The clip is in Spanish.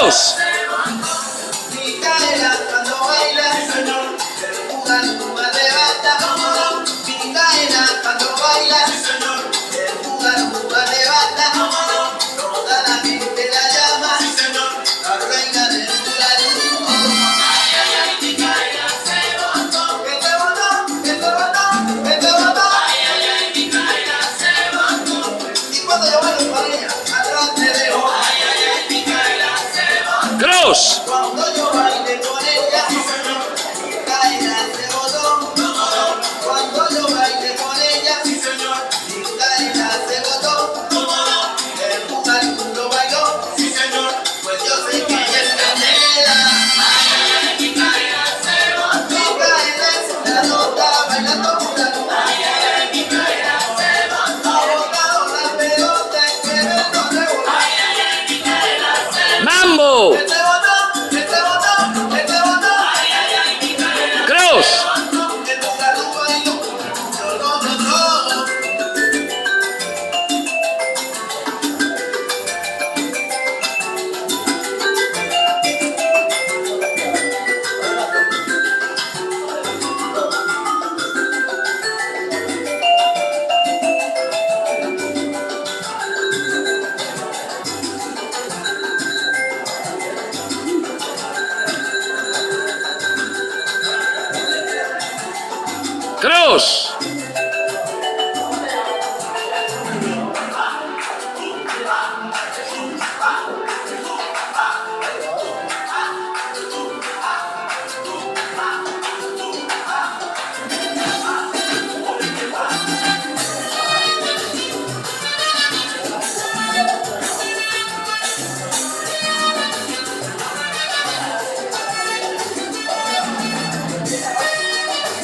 Cross. Micaela cuando baila, el jugar arrebata. Micaela cuando baila, el jugar arrebata. Toda la gente la llama, la reina del jugador. Ay, ay, ay, Micaela se botó. Que te botó, que te botó, que te botó. Ay, ay, ay, Micaela se botó. Y cuando yo bailo con ella, atrás te dejo. Ay, ay, ay, Micaela se botó. Cross. Cuando yo baile con ella, Micaela se botó. Cuando yo baile con ella, Micaela se botó. El jugar lo bailó, pues yo sé que ella es candela. Ay, ay, ay, Micaela se botó. Micaela es la nota bailando jugando. Ay, ay, ay, Micaela se botó. Ha botado la pelota y se ve no rebote. Ay, ay, ay, Micaela se botó. Mambo. Que te botó, que te botó, que te botó. Ay, ay, ay, Micaela. Cross. El jugar lo bailó, yo lo botó. Cross.